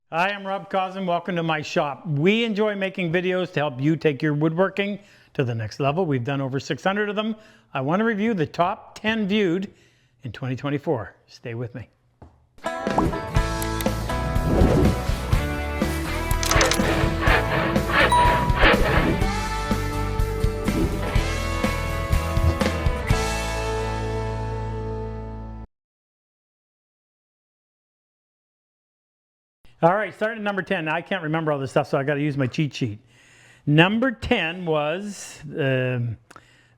Hi, I'm Rob Cosman. Welcome to my shop. We enjoy making videos to help you take your woodworking to the next level. We've done over 600 of them. I want to review the top 10 viewed in 2024. Stay with me. All right, starting at number 10. Now, I can't remember all this stuff, so I got to use my cheat sheet. Number 10 was the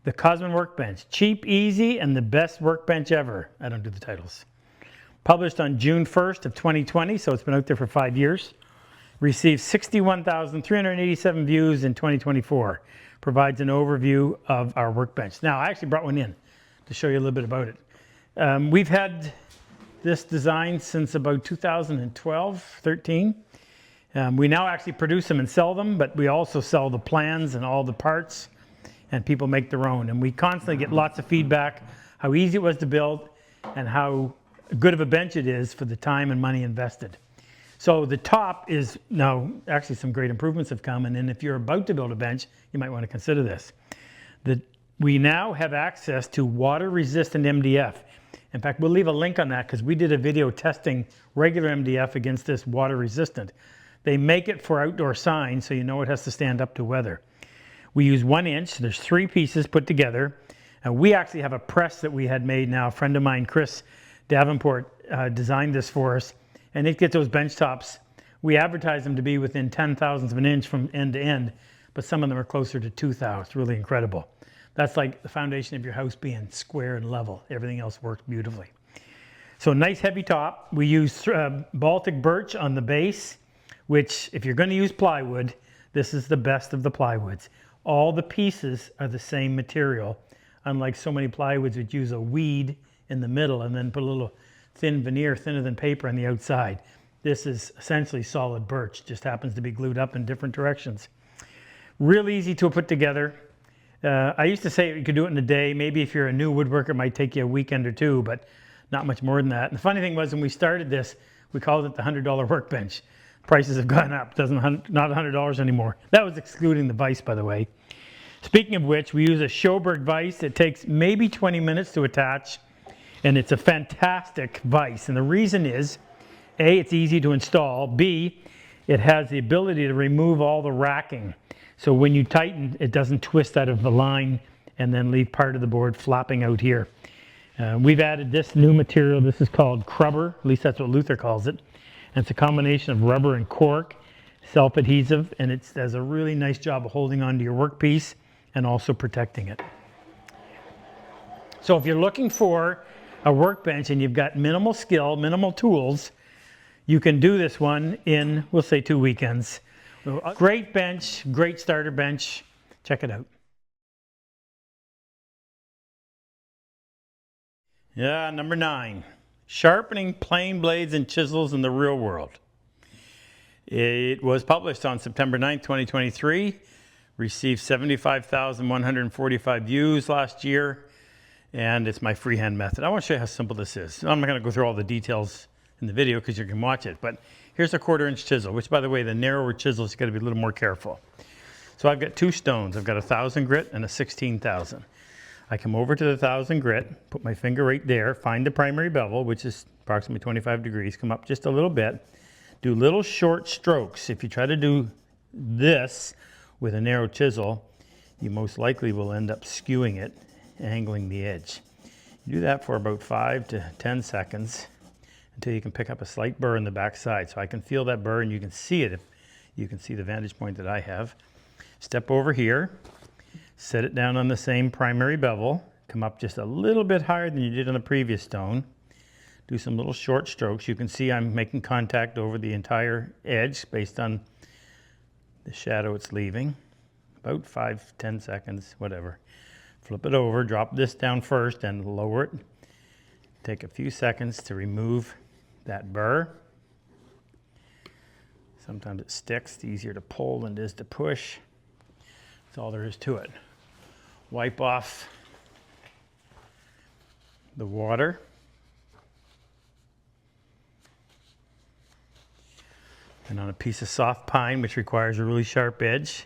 Cosman Workbench. Cheap, easy, and the best workbench ever. I don't do the titles. Published on June 1st of 2020, so it's been out there for 5 years. Received 61,387 views in 2024. Provides an overview of our workbench. Now, I actually brought one in to show you a little bit about it. We've had this design since about 2012, 13. We now actually produce them and sell them, but we also sell the plans and all the parts, and people make their own. And we constantly get lots of feedback, how easy it was to build and how good of a bench it is for the time and money invested. So the top is now actually some great improvements have come, and then if you're about to build a bench, you might want to consider this. We now have access to water-resistant MDF. In fact, we'll leave a link on that because we did a video testing regular MDF against this water-resistant. They make it for outdoor signs, so you know it has to stand up to weather. We use 1 inch. There's 3 pieces put together. And we actually have a press that we had made now. A friend of mine, Chris Davenport, designed this for us. And it gets those bench tops. We advertise them to be within 0.010 of an inch from end to end, but some of them are closer to 2 thou. It's really incredible. That's like the foundation of your house being square and level. Everything else works beautifully. So nice heavy top. We use Baltic birch on the base, which if you're going to use plywood, this is the best of the plywoods. All the pieces are the same material, unlike so many plywoods which use a weed in the middle and then put a little thin veneer, thinner than paper, on the outside. This is essentially solid birch, just happens to be glued up in different directions. Real easy to put together. I used to say you could do it in a day. Maybe if you're a new woodworker, it might take you a weekend or two, but not much more than that. And the funny thing was, when we started this, we called it the $100 workbench. Prices have gone up. Not $100 anymore. That was excluding the vise, by the way. Speaking of which, we use a Schoberg vise. It takes maybe 20 minutes to attach, and it's a fantastic vise. And the reason is, A, it's easy to install. B, it has the ability to remove all the racking. So when you tighten, it doesn't twist out of the line and then leave part of the board flopping out here. We've added this new material. This is called Crubber. At least that's what Luther calls it. And it's a combination of rubber and cork, self-adhesive, and it does a really nice job of holding onto your workpiece and also protecting it. So if you're looking for a workbench and you've got minimal skill, minimal tools, you can do this one in, we'll say, 2 weekends. Great bench, great starter bench. Check it out. Yeah, number 9. Sharpening plane blades and chisels in the real world. It was published on September 9th, 2023. Received 75,145 views last year. And it's my freehand method. I want to show you how simple this is. I'm not going to go through all the details in the video because you can watch it. But here's a 1/4 inch chisel, which, by the way, the narrower chisels, you've got to be a little more careful. So I've got 2 stones. I've got a 1,000 grit and a 16,000. I come over to the 1,000 grit, put my finger right there, find the primary bevel, which is approximately 25 degrees, come up just a little bit, do little short strokes. If you try to do this with a narrow chisel, you most likely will end up skewing it, angling the edge. You do that for about 5 to 10 seconds until you can pick up a slight burr in the back side. So I can feel that burr and you can see it if you can see the vantage point that I have. Step over here. Set it down on the same primary bevel, come up just a little bit higher than you did on the previous stone. Do some little short strokes. You can see I'm making contact over the entire edge based on the shadow it's leaving. About 5, 10 seconds, whatever. Flip it over, drop this down first and lower it. Take a few seconds to remove that burr. Sometimes it sticks. It's easier to pull than it is to push. That's all there is to it. Wipe off the water. And on a piece of soft pine, which requires a really sharp edge,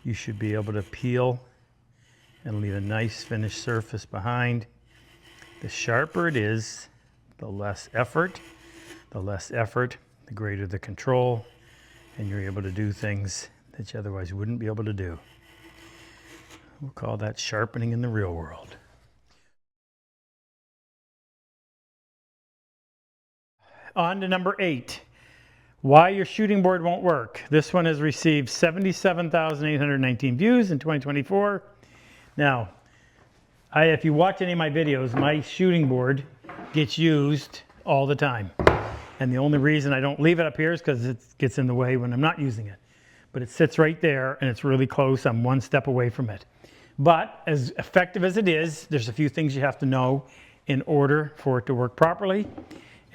you should be able to peel and leave a nice finished surface behind. The sharper it is, the less effort. The less effort, the greater the control, and you're able to do things that you otherwise wouldn't be able to do. We'll call that sharpening in the real world. On to number 8. Why your shooting board won't work. This one has received 77,819 views in 2024. Now, if you watch any of my videos, my shooting board gets used all the time. And the only reason I don't leave it up here is because it gets in the way when I'm not using it. But it sits right there and it's really close. I'm one step away from it. But as effective as it is, there's a few things you have to know in order for it to work properly.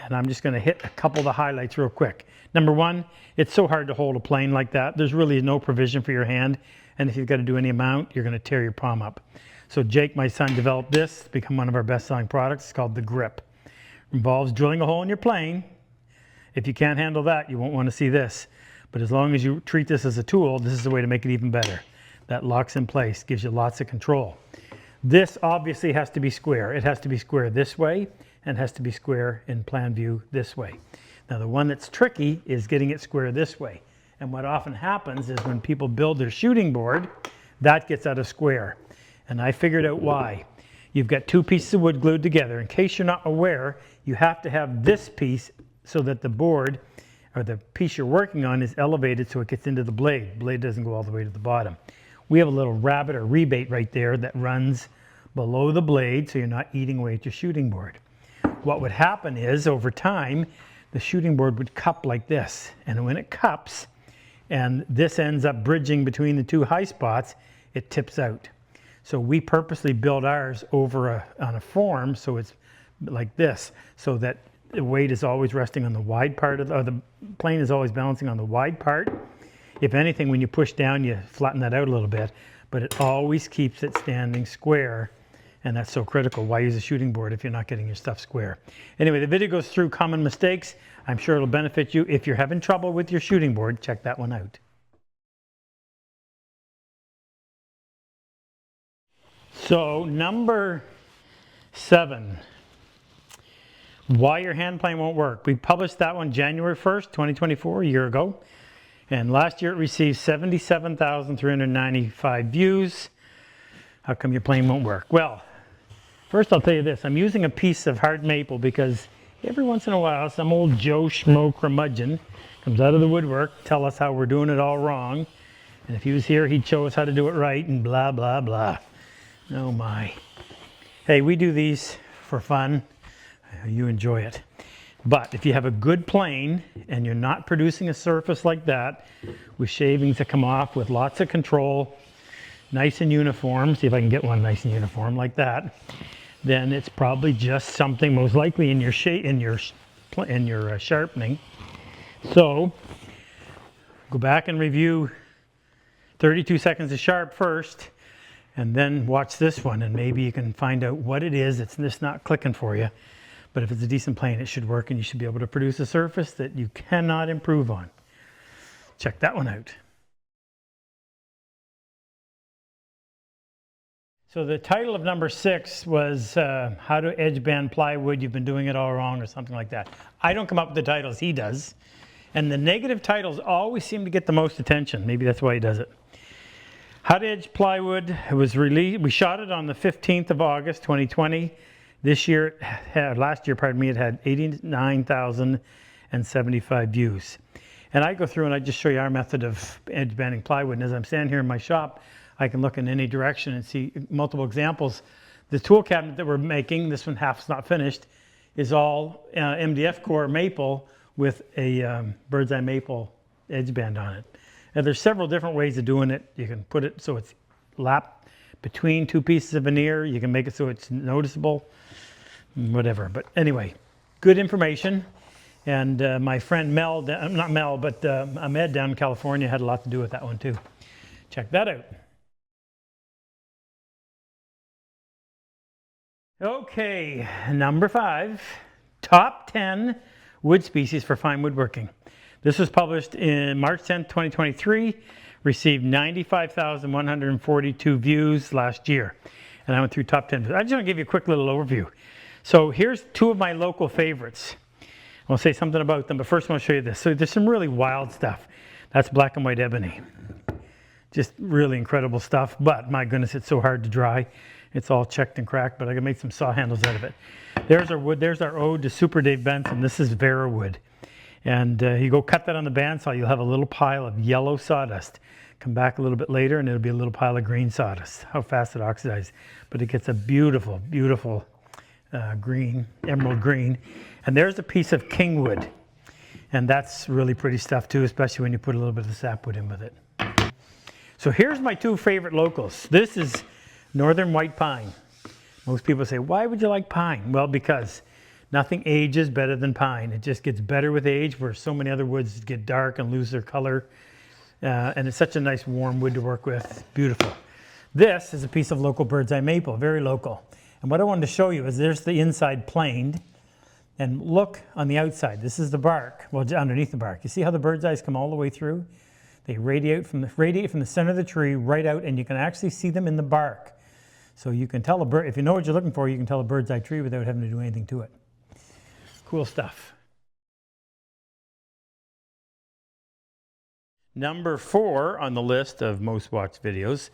And I'm just going to hit a couple of the highlights real quick. Number 1, it's so hard to hold a plane like that. There's really no provision for your hand. And if you've got to do any amount, you're going to tear your palm up. So Jake, my son, developed this. It's become one of our best-selling products. It's called the Grip. It involves drilling a hole in your plane. If you can't handle that, you won't want to see this. But as long as you treat this as a tool, this is the way to make it even better. That locks in place, gives you lots of control. This obviously has to be square. It has to be square this way and has to be square in plan view this way. Now the one that's tricky is getting it square this way. And what often happens is when people build their shooting board, that gets out of square. And I figured out why. You've got 2 pieces of wood glued together. In case you're not aware, you have to have this piece so that the board or the piece you're working on is elevated so it gets into the blade. The blade doesn't go all the way to the bottom. We have a little rabbet or rebate right there that runs below the blade so you're not eating away at your shooting board. What would happen is over time, the shooting board would cup like this. And when it cups and this ends up bridging between the 2 high spots, it tips out. So we purposely build ours over on a form so it's like this so that the weight is always resting on the wide part of the plane is always balancing on the wide part. If anything, when you push down, you flatten that out a little bit, but it always keeps it standing square. And that's so critical. Why use a shooting board if you're not getting your stuff square? Anyway, the video goes through common mistakes. I'm sure it'll benefit you. If you're having trouble with your shooting board, check that one out. So number 7. Why your hand plane won't work. We published that one January 1st, 2024, a year ago. And last year it received 77,395 views. How come your plane won't work? Well, first I'll tell you this. I'm using a piece of hard maple because every once in a while some old Joe Schmo curmudgeon comes out of the woodwork, tell us how we're doing it all wrong. And if he was here, he'd show us how to do it right and blah, blah, blah. Oh my. Hey, we do these for fun. You enjoy it. But if you have a good plane and you're not producing a surface like that with shavings that come off with lots of control, nice and uniform, see if I can get one nice and uniform like that, then it's probably just something most likely in your sharpening. So go back and review 32 seconds of sharp first and then watch this one and maybe you can find out what it is that's just not clicking for you. But if it's a decent plane, it should work and you should be able to produce a surface that you cannot improve on. Check that one out. So the title of number 6 was How to Edge Band Plywood, You've Been Doing It All Wrong, or something like that. I don't come up with the titles, he does. And the negative titles always seem to get the most attention. Maybe that's why he does it. How to Edge Plywood, it was released, we shot it on the 15th of August, 2020. Last year, it had 89,075 views. And I go through and I just show you our method of edge banding plywood. And as I'm standing here in my shop, I can look in any direction and see multiple examples. The tool cabinet that we're making, this one half's not finished, is all MDF core maple with a bird's eye maple edge band on it. And there's several different ways of doing it. You can put it so it's lapped between 2 pieces of veneer. You can make it so it's noticeable, whatever. But anyway, good information. And my friend Mel, not Mel, but Ahmed down in California had a lot to do with that one too. Check that out. Okay, number 5, top 10 wood species for fine woodworking. This was published in March 10th, 2023, received 95,142 views last year. And I went through top 10. I just want to give you a quick little overview. So here's two of my local favorites. I'll say something about them, but first I want to show you this. So there's some really wild stuff. That's black and white ebony. Just really incredible stuff, but my goodness, it's so hard to dry. It's all checked and cracked, but I can make some saw handles out of it. There's our wood. There's our ode to Super Dave Benson. This is Vera wood. And you go cut that on the bandsaw, you'll have a little pile of yellow sawdust. Come back a little bit later and it'll be a little pile of green sawdust. How fast it oxidizes. But it gets a beautiful, beautiful green, emerald green. And there's a piece of king wood. And that's really pretty stuff too, especially when you put a little bit of sapwood in with it. So here's my two favorite locals. This is northern white pine. Most people say, why would you like pine? Well, because nothing ages better than pine. It just gets better with age, where so many other woods get dark and lose their color. And it's such a nice warm wood to work with. Beautiful. This is a piece of local bird's eye maple, very local. And what I wanted to show you is there's the inside planed. And look on the outside. This is the bark, well, underneath the bark. You see how the bird's eyes come all the way through? They radiate from the center of the tree right out, and you can actually see them in the bark. So you can tell a bird, if you know what you're looking for, you can tell a bird's eye tree without having to do anything to it. Cool stuff. Number 4 on the list of most watched videos,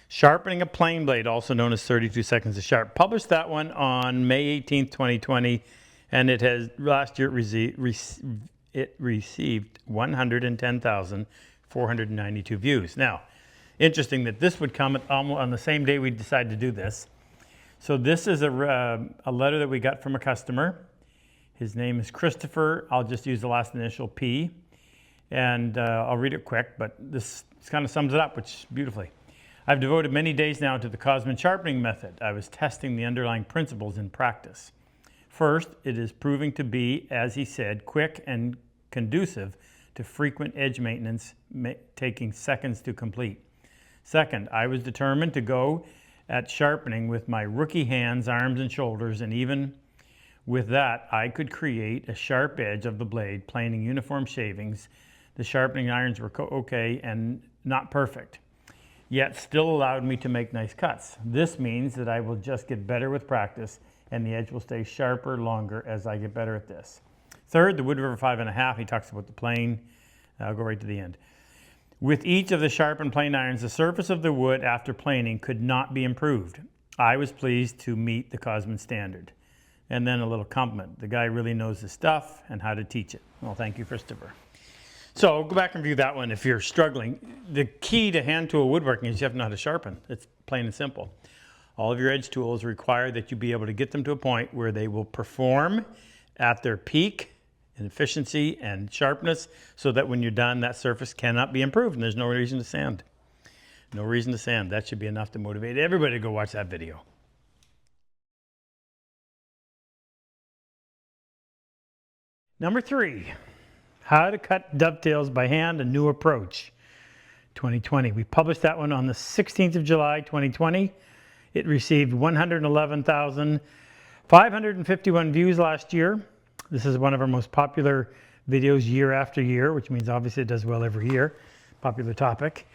sharpening a plane blade, also known as 32 seconds to sharp. Published that one on May 18th, 2020, and it has last year it received 110,492 views. Now, interesting that this would come on the same day we decided to do this. So this is a letter that we got from a customer. His name is Christopher. I'll just use the last initial P. And I'll read it quick, but this kind of sums it up, which beautifully. I've devoted many days now to the Cosman sharpening method. I was testing the underlying principles in practice. First, it is proving to be, as he said, quick and conducive to frequent edge maintenance, taking seconds to complete. Second, I was determined to go at sharpening with my rookie hands, arms, and shoulders, and even with that, I could create a sharp edge of the blade, planing uniform shavings. The sharpening irons were okay and not perfect, yet still allowed me to make nice cuts. This means that I will just get better with practice, and the edge will stay sharper longer as I get better at this. Third, the Wood River 5.5, he talks about the plane. I'll go right to the end. With each of the sharpened plane irons, the surface of the wood after planing could not be improved. I was pleased to meet the Cosman standard. And then a little compliment. The guy really knows his stuff and how to teach it. Well, thank you, Christopher. So go back and view that one if you're struggling. The key to hand tool woodworking is you have to know how to sharpen. It's plain and simple. All of your edge tools require that you be able to get them to a point where they will perform at their peak in efficiency and sharpness, so that when you're done, that surface cannot be improved and there's no reason to sand. No reason to sand. That should be enough to motivate everybody to go watch that video. Number 3, how to cut dovetails by hand, a new approach, 2020. We published that one on the 16th of July, 2020. It received 111,551 views last year. This is one of our most popular videos year after year, which means obviously it does well every year. Popular topic.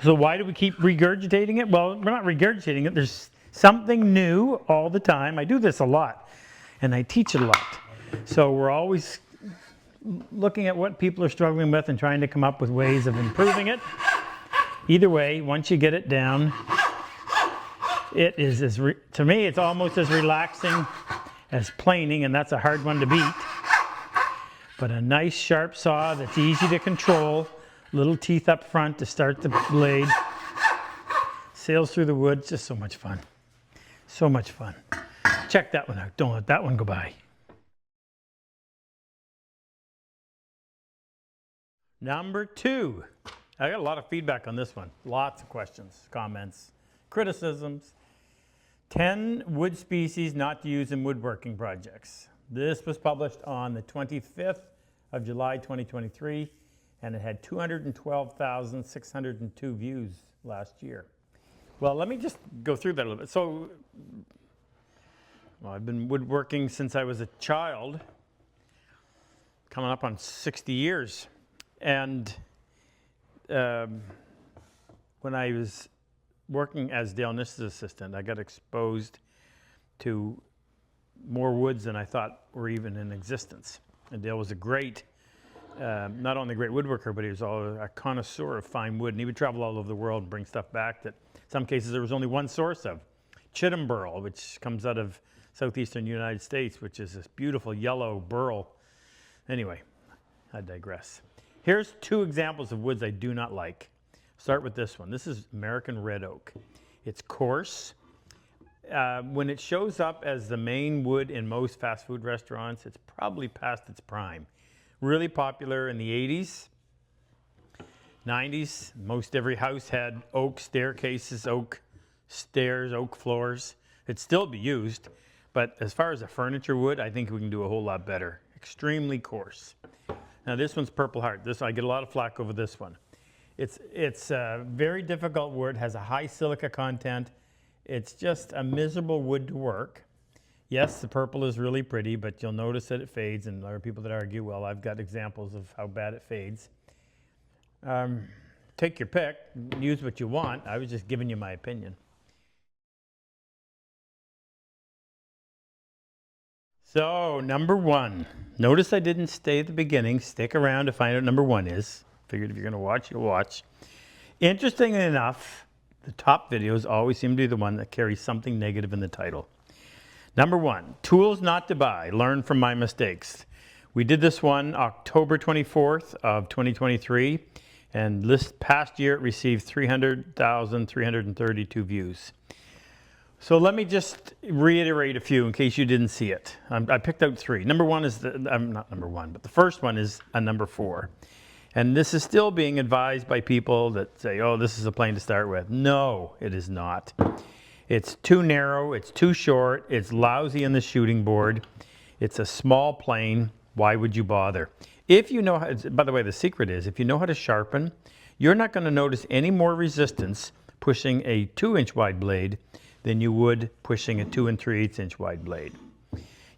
So why do we keep regurgitating it? Well, we're not regurgitating it. There's something new all the time. I do this a lot, and I teach it a lot. So we're always looking at what people are struggling with and trying to come up with ways of improving it. Either way, once you get it down, it is, to me, it's almost as relaxing as planing, and that's a hard one to beat. But a nice sharp saw that's easy to control, little teeth up front to start the blade, sails through the wood, just so much fun. So much fun. Check that one out. Don't let that one go by. Number 2. I got a lot of feedback on this one. Lots of questions, comments, criticisms. 10 wood species not to use in woodworking projects. This was published on the 25th of July 2023, and it had 212,602 views last year. Well, let me just go through that a little bit. So, I've been woodworking since I was a child, coming up on 60 years. And when I was working as Dale Niss's assistant, I got exposed to more woods than I thought were even in existence. And Dale was a great, not only a great woodworker, but he was a connoisseur of fine wood. And he would travel all over the world and bring stuff back that in some cases there was only one source of. Chittenden burl, which comes out of southeastern United States, which is this beautiful yellow burl. Anyway, I digress. Here's two examples of woods I do not like. Start with this one. This is American red oak. It's coarse. When it shows up as the main wood in most fast food restaurants, it's probably past its prime. Really popular in the 80s, 90s. Most every house had oak staircases, oak stairs, oak floors. It'd still be used, but as far as a furniture wood, I think we can do a whole lot better. Extremely coarse. Now this one's Purple Heart. I get a lot of flack over this one. It's a very difficult wood, has a high silica content. It's just a miserable wood to work. Yes, the purple is really pretty, but you'll notice that it fades, and there are people that argue, well, I've got examples of how bad it fades. Take your pick, use what you want. I was just giving you my opinion. So, number one. Notice I didn't stay at the beginning. Stick around to find out what number one is. Figured if you're going to watch, you'll watch. Interestingly enough, the top videos always seem to be the one that carries something negative in the title. Number one, tools not to buy. Learn from my mistakes. We did this one October 24th of 2023, and this past year it received 300,332 views. So let me just reiterate a few in case you didn't see it. I picked out three. Number one is, not number one, but the first one is a number 4. And this is still being advised by people that say, oh, this is a plane to start with. No, it is not. It's too narrow, it's too short, it's lousy on the shooting board, it's a small plane. Why would you bother? If you know how, by the way, the secret is, if you know how to sharpen, you're not going to notice any more resistance pushing a 2-inch wide blade than you would pushing a 2 3/8 inch wide blade.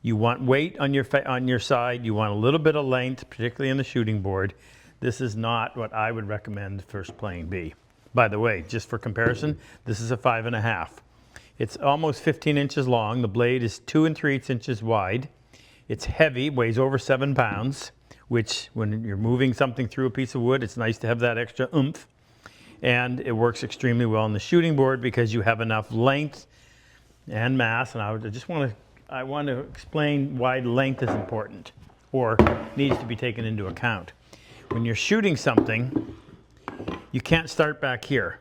You want weight on your side, you want a little bit of length, particularly in the shooting board. This is not what I would recommend first plane be. By the way, just for comparison, this is a 5.5. It's almost 15 inches long. The blade is 2 3/8 inches wide. It's heavy, weighs over 7 pounds, which when you're moving something through a piece of wood, it's nice to have that extra oomph. And it works extremely well on the shooting board because you have enough length and mass. And I want to explain why length is important or needs to be taken into account. When you're shooting something, you can't start back here.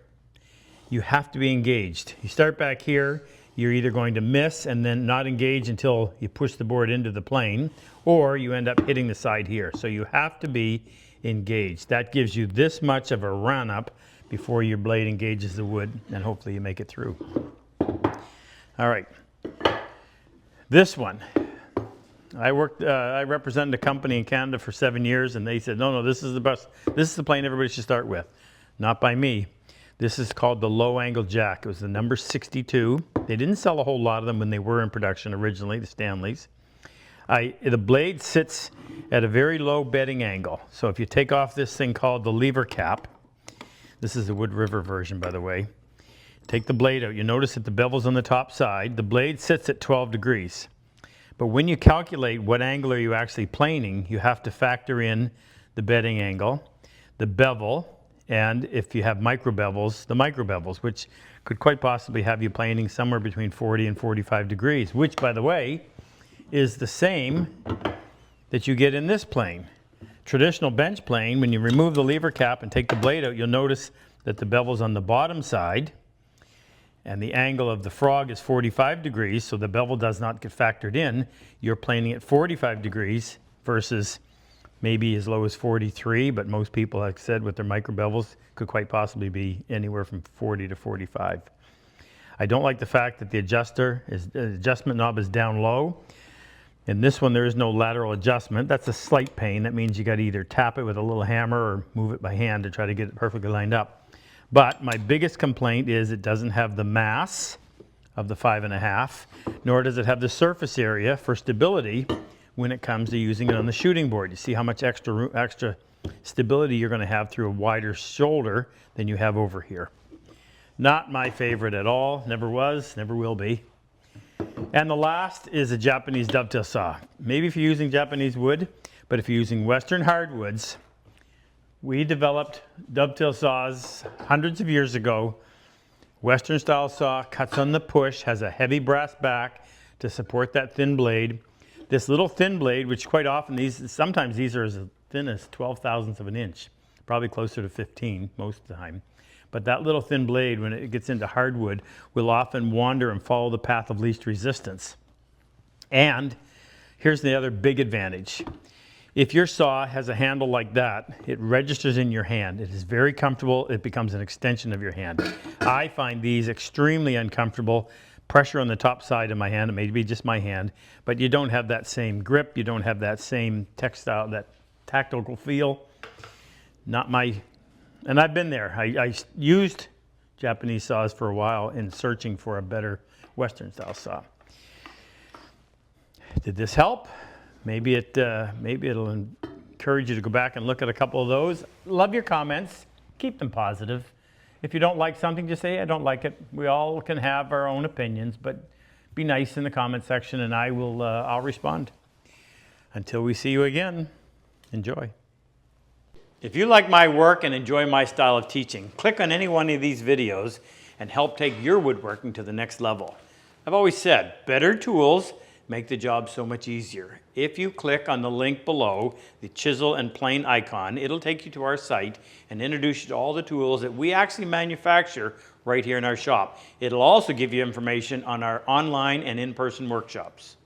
You have to be engaged. You start back here, you're either going to miss and then not engage until you push the board into the plane, or you end up hitting the side here. So you have to be engaged. That gives you this much of a run up before your blade engages the wood, and hopefully you make it through. All right. This one. I represented a company in Canada for 7 years, and they said, no, this is the best. This is the plane everybody should start with. Not by me. This is called the low angle jack. It was the number 62. They didn't sell a whole lot of them when they were in production originally, the Stanleys. The blade sits at a very low bedding angle. So if you take off this thing called the lever cap, this is the Wood River version, by the way. Take the blade out. You notice that the bevel's on the top side. The blade sits at 12 degrees. But when you calculate what angle are you actually planing, you have to factor in the bedding angle, the bevel, and if you have micro bevels, the micro bevels, which could quite possibly have you planing somewhere between 40 and 45 degrees, which, by the way, is the same that you get in this plane. Traditional bench plane, when you remove the lever cap and take the blade out, you'll notice that the bevel's on the bottom side and the angle of the frog is 45 degrees, so the bevel does not get factored in. You're planing at 45 degrees versus maybe as low as 43, but most people, like I said, with their micro bevels could quite possibly be anywhere from 40 to 45. I don't like the fact that the adjustment knob is down low. In this one, there is no lateral adjustment. That's a slight pain. That means you got to either tap it with a little hammer or move it by hand to try to get it perfectly lined up. But my biggest complaint is it doesn't have the mass of the 5.5, nor does it have the surface area for stability when it comes to using it on the shooting board. You see how much extra stability you're going to have through a wider shoulder than you have over here. Not my favorite at all. Never was, never will be. And the last is a Japanese dovetail saw. Maybe if you're using Japanese wood, but if you're using Western hardwoods, we developed dovetail saws hundreds of years ago. Western style saw, cuts on the push, has a heavy brass back to support that thin blade. This little thin blade, which quite often sometimes these are as thin as 12/1000ths of an inch, probably closer to 15 most of the time. But that little thin blade, when it gets into hardwood, will often wander and follow the path of least resistance. And here's the other big advantage. If your saw has a handle like that, it registers in your hand. It is very comfortable. It becomes an extension of your hand. I find these extremely uncomfortable. Pressure on the top side of my hand, it may be just my hand, but you don't have that same grip. You don't have that same textile, that tactile feel. Not my... And I've been there. I used Japanese saws for a while in searching for a better Western style saw. Did this help? Maybe it'll encourage you to go back and look at a couple of those. Love your comments. Keep them positive. If you don't like something, just say, I don't like it. We all can have our own opinions, but be nice in the comment section and I'll respond. Until we see you again, enjoy. If you like my work and enjoy my style of teaching, click on any one of these videos and help take your woodworking to the next level. I've always said, better tools make the job so much easier. If you click on the link below, the chisel and plane icon, it'll take you to our site and introduce you to all the tools that we actually manufacture right here in our shop. It'll also give you information on our online and in-person workshops.